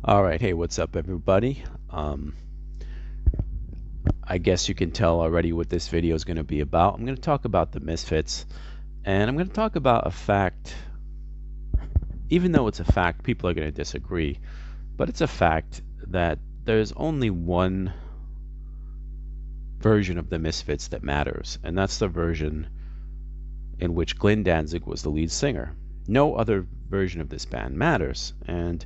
All right, hey, what's up, everybody? Um, I guess you can tell already what this video is going to be about. I'm going to talk about the Misfits, and I'm going to talk about a fact. Even though it's a fact, people are going to disagree, but it's a fact that there's only one version of the Misfits that matters, and that's the version in which Glenn Danzig was the lead singer. No other version of this band matters. And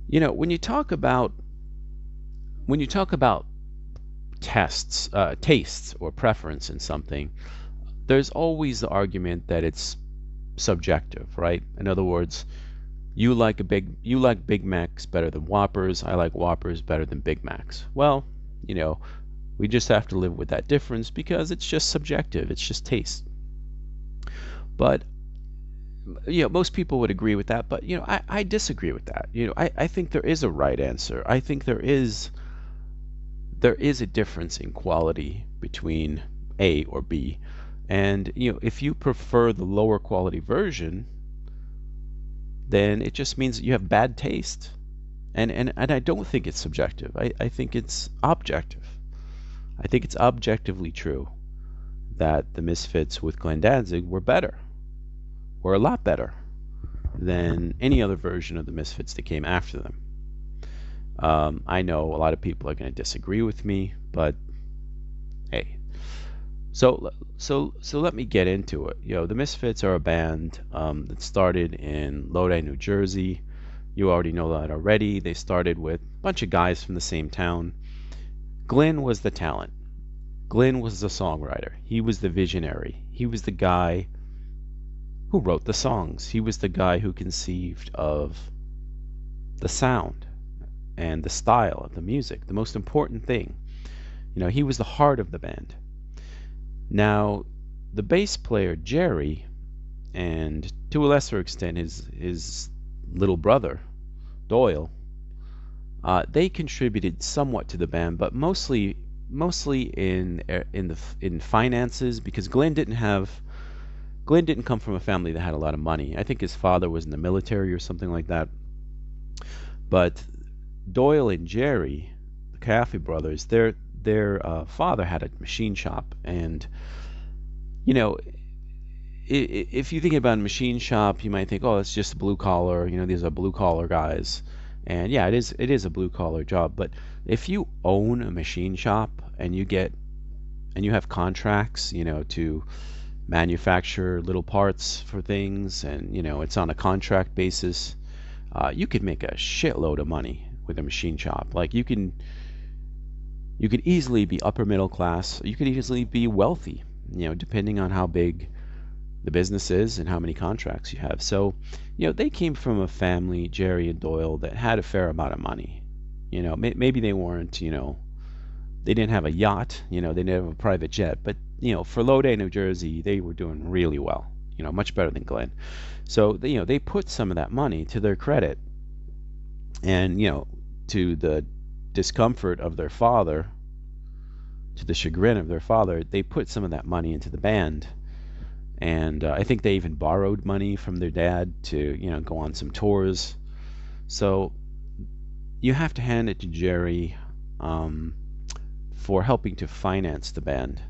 when you talk about tastes or preference in something, there's always the argument that it's subjective, right? In other words, you like Big Macs better than Whoppers. I like Whoppers better than Big Macs. Well, you know, we just have to live with that difference because it's just subjective. It's just taste. But most people would agree with that. But I disagree with that. I think there is a right answer. I think there is a difference in quality between A or B. And if you prefer the lower quality version, then it just means that you have bad taste. And I don't think it's subjective. I think it's objective. I think it's objectively true that the Misfits with Glenn Danzig were a lot better than any other version of the Misfits that came after them. I know a lot of people are going to disagree with me, but hey. So let me get into it. The Misfits are a band that started in Lodi, New Jersey. You already know that already. They started with a bunch of guys from the same town. Glenn was the talent. Glenn was the songwriter. He was the visionary. He was the guy who wrote the songs. He was the guy who conceived of the sound and the style of the music, the most important thing. He was the heart of the band. Now, the bass player Jerry, and to a lesser extent his little brother Doyle, they contributed somewhat to the band, but mostly in finances, because Glenn didn't come from a family that had a lot of money. I think his father was in the military or something like that. But Doyle and Jerry, the Caffey brothers, their father had a machine shop, and if you think about a machine shop, you might think, oh, it's just blue collar. These are blue collar guys, and yeah, it is a blue collar job. But if you own a machine shop and you have contracts, to manufacture little parts for things, and it's on a contract basis, you could make a shitload of money with a machine shop. Like you could easily be upper middle class. You could easily be wealthy, depending on how big the business is and how many contracts you have. So, they came from a family, Jerry and Doyle, that had a fair amount of money. Maybe they weren't, they didn't have a yacht, they didn't have a private jet, but, for Lodi, New Jersey, they were doing really well, much better than Glenn. So, they put some of that money to their credit, and, to the discomfort of their father, to the chagrin of their father, they put some of that money into the band. And I think they even borrowed money from their dad to, go on some tours. So you have to hand it to Jerry for helping to finance the band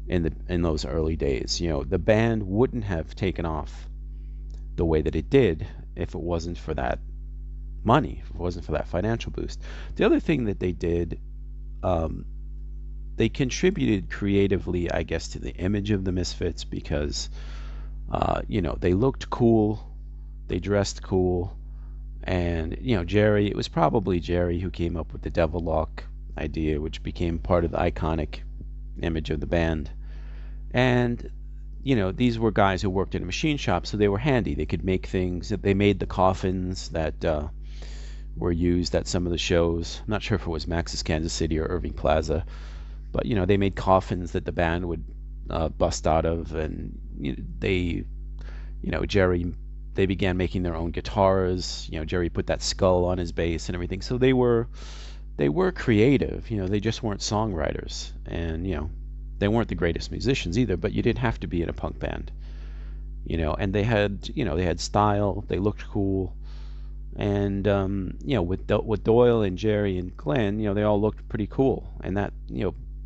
in those early days. The band wouldn't have taken off the way that it did if it wasn't for that money, if it wasn't for that financial boost. The other thing that they did, they contributed creatively, I guess, to the image of the Misfits because, they looked cool, they dressed cool, and, Jerry, it was probably Jerry who came up with the Devil Lock idea, which became part of the iconic image of the band. And, these were guys who worked in a machine shop, so they were handy. They could make things. They made the coffins that were used at some of the shows. I'm not sure if it was Max's Kansas City or Irving Plaza. But they made coffins that the band would bust out of, and Jerry, they began making their own guitars. Jerry put that skull on his bass and everything. So they were creative. They just weren't songwriters, and they weren't the greatest musicians either. But you didn't have to be in a punk band. And they had style. They looked cool, And with Doyle and Jerry and Glenn, they all looked pretty cool. And that,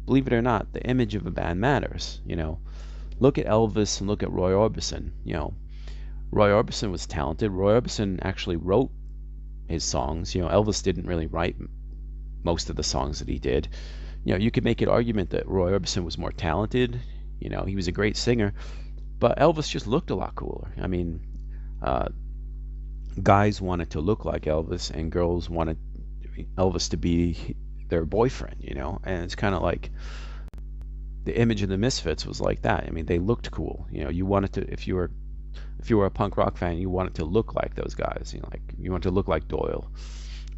believe it or not, the image of a band matters. Look at Elvis and look at Roy Orbison. Roy Orbison was talented. Roy Orbison actually wrote his songs. Elvis didn't really write most of the songs that he did. You could make an argument that Roy Orbison was more talented. He was a great singer, but Elvis just looked a lot cooler. I mean, uh, guys wanted to look like Elvis, and girls wanted Elvis to be their boyfriend. And it's kind of like the image of the Misfits was like that. I mean, they looked cool. You wanted to, if you were a punk rock fan, you wanted to look like those guys. Like you wanted to look like Doyle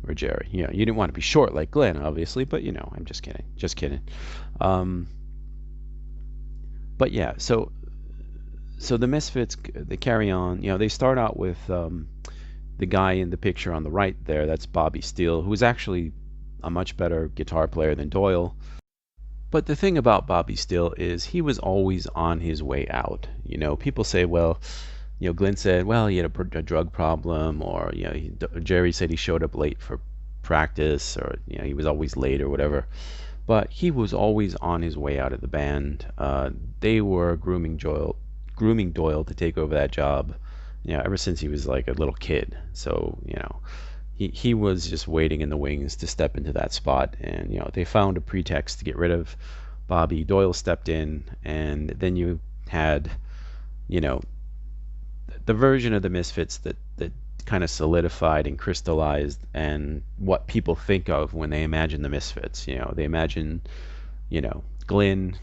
or Jerry. You didn't want to be short like Glenn, obviously, but I'm just kidding, just kidding. Um, but yeah, so the Misfits, they carry on. They start out with the guy in the picture on the right there. That's Bobby Steele, who is actually a much better guitar player than Doyle. But the thing about Bobby Steele is he was always on his way out. People say, well, Glenn said, well, he had a drug problem, or Jerry said he showed up late for practice, or he was always late or whatever. But he was always on his way out of the band. They were grooming Doyle to take over that job, ever since he was like a little kid. So he was just waiting in the wings to step into that spot, and they found a pretext to get rid of Bobby. Doyle stepped in, and then you had the version of the Misfits that kind of solidified and crystallized and what people think of when they imagine the Misfits. They imagine, Glenn,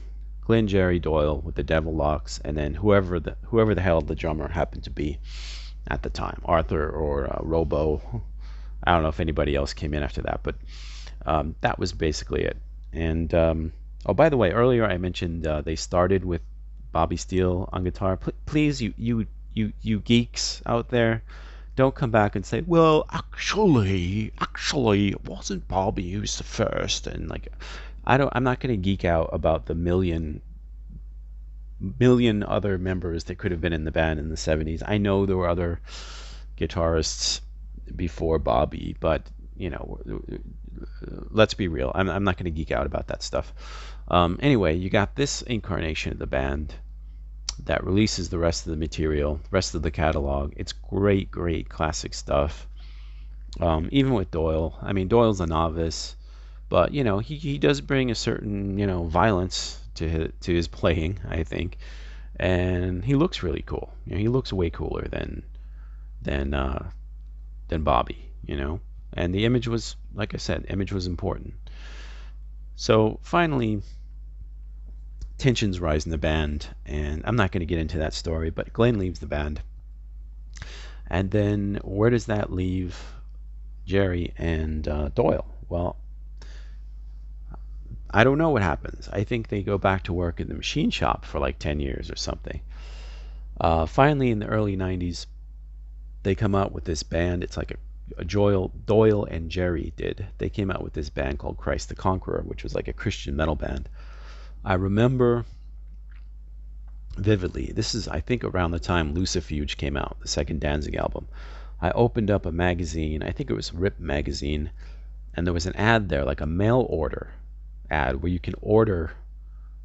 Jerry, Doyle with the devil locks, and then whoever the hell the drummer happened to be at the time, Arthur or Robo. I don't know if anybody else came in after that, but that was basically it. And oh, by the way, earlier I mentioned they started with Bobby Steele on guitar. Please, you geeks out there, don't come back and say, well, actually, it wasn't Bobby who was the first. And like, I'm not going to geek out about the million other members that could have been in the band in the 70s. I know there were other guitarists before Bobby, but let's be real. I'm not going to geek out about that stuff. Anyway, you got this incarnation of the band that releases the rest of the material, rest of the catalog. It's great, great classic stuff. Even with Doyle, I mean, Doyle's a novice, but he does bring a certain violence to his playing, I think, and he looks really cool. He looks way cooler than Bobby. And the image was, like I said, image was important. So finally, tensions rise in the band, and I'm not going to get into that story, but Glenn leaves the band. And then where does that leave Jerry and Doyle? Well, I don't know what happens. I think they go back to work in the machine shop for like 10 years or something. Finally, in the early 90s, they come out with this band. It's like a Doyle and Jerry did. They came out with this band called Christ the Conqueror, which was like a Christian metal band. I remember vividly, this is, I think, around the time Lucifuge came out, the second Danzig album. I opened up a magazine, I think it was Rip magazine, and there was an ad there, like a mail order ad, where you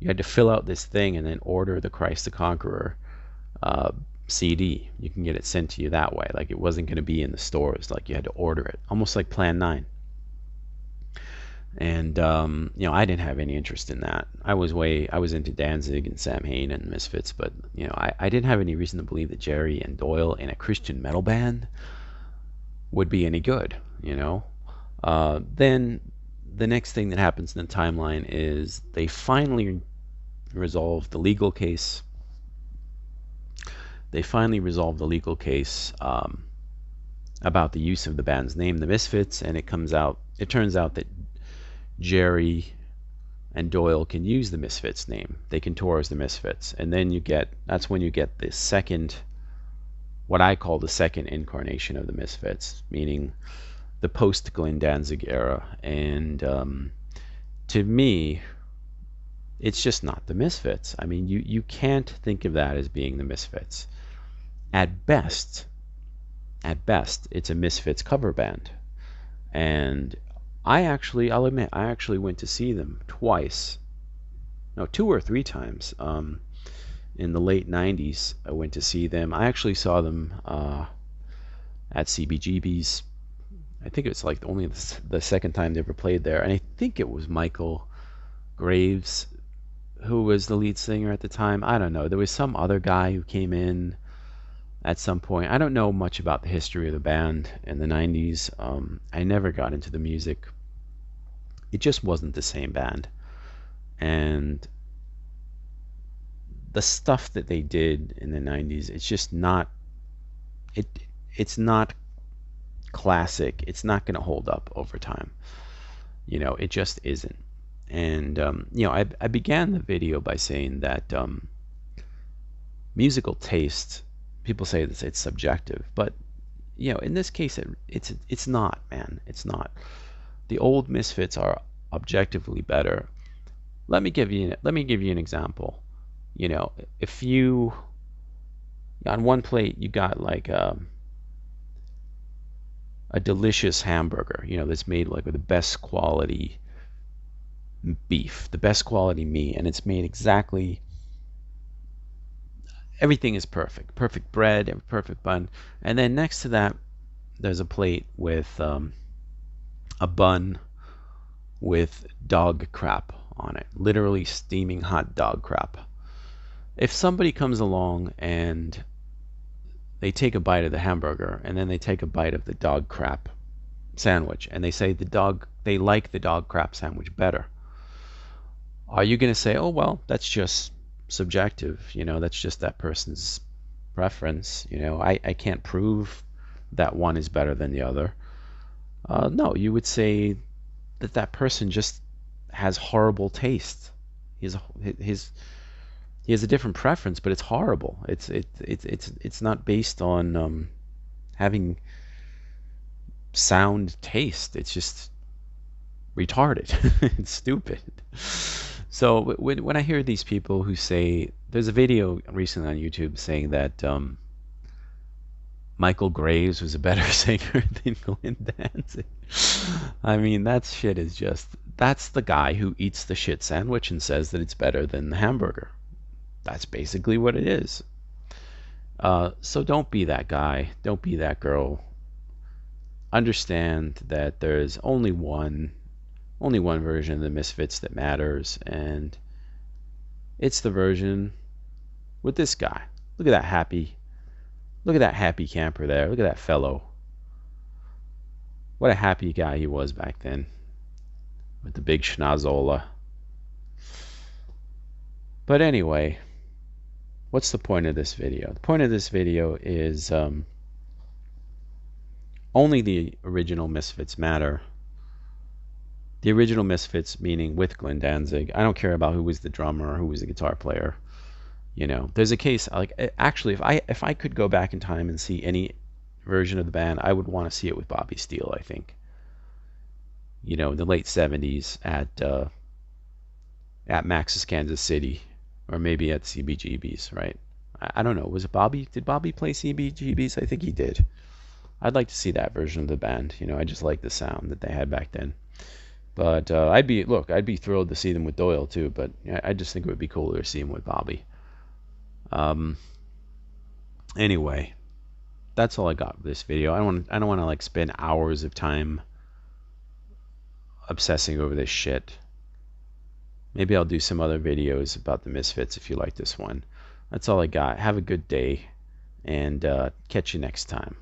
had to fill out this thing and then order the Christ the Conqueror CD. You can get it sent to you that way. Like, it wasn't going to be in the stores. Like, you had to order it, almost like Plan 9. And I didn't have any interest in that. I was into Danzig and Sam Hain and Misfits, but I didn't have any reason to believe that Jerry and Doyle in a Christian metal band would be any good. Then the next thing that happens in the timeline is they finally resolve the legal case. About the use of the band's name, the Misfits, and it turns out that Jerry and Doyle can use the Misfits name. They can tour as the Misfits. And then that's when you get the second, what I call the second incarnation of the Misfits, meaning the post-Glenn Danzig era. And to me, it's just not the Misfits. I mean, you can't think of that as being the Misfits. At best, At best, it's a Misfits cover band. And I'll admit, I actually went to see them twice. No, two or three times. In the late 90s, I went to see them. I actually saw them at CBGB's. I think it's like only the second time they ever played there. And I think it was Michael Graves who was the lead singer at the time. I don't know. There was some other guy who came in at some point. I don't know much about the history of the band in the 90s. I never got into the music. It just wasn't the same band. And the stuff that they did in the 90s, it's just not it it's not classic. It's not going to hold up over time. It just isn't. And I began the video by saying that musical taste, people say that it's subjective, but in this case it's not, man. It's not. The old Misfits are objectively better. Let me give you an example. If you on one plate you got like a delicious hamburger, that's made like with the best quality beef, the best quality meat, and it's made exactly, everything is perfect. Perfect bread, perfect bun. And then next to that, there's a plate with a bun with dog crap on it, literally steaming hot dog crap. If somebody comes along and they take a bite of the hamburger and then they take a bite of the dog crap sandwich and they say they like the dog crap sandwich better, are you going to say, oh, well, that's just subjective, that's just that person's preference, I can't prove that one is better than the other? No, you would say that person just has horrible taste. He has a different preference, but it's horrible. It's not based on having sound taste. It's just retarded. It's stupid. So when I hear these people who say, there's a video recently on YouTube saying that Michael Graves was a better singer than Glenn Danzig. I mean, that shit is just, that's the guy who eats the shit sandwich and says that it's better than the hamburger. That's basically what it is. So don't be that guy. Don't be that girl. Understand that there's only one version of the Misfits that matters, and it's the version with this guy. Look at that happy camper there. Look at that fellow. What a happy guy he was back then with the big schnozola. But anyway, what's the point of this video? The point of this video is only the original Misfits matter. The original Misfits, meaning with Glenn Danzig. I don't care about who was the drummer or who was the guitar player. There's a case, like, actually, if I could go back in time and see any version of the band, I would want to see it with Bobby Steele, I think. In the late 70s at Max's Kansas City, or maybe at CBGB's, right? I don't know. Was it Bobby? Did Bobby play CBGB's? I think he did. I'd like to see that version of the band. I just like the sound that they had back then. But I'd be thrilled to see them with Doyle too. But I just think it would be cooler to see them with Bobby. Anyway, that's all I got for this video. I don't want to like spend hours of time obsessing over this shit. Maybe I'll do some other videos about the Misfits if you like this one. That's all I got. Have a good day, and catch you next time.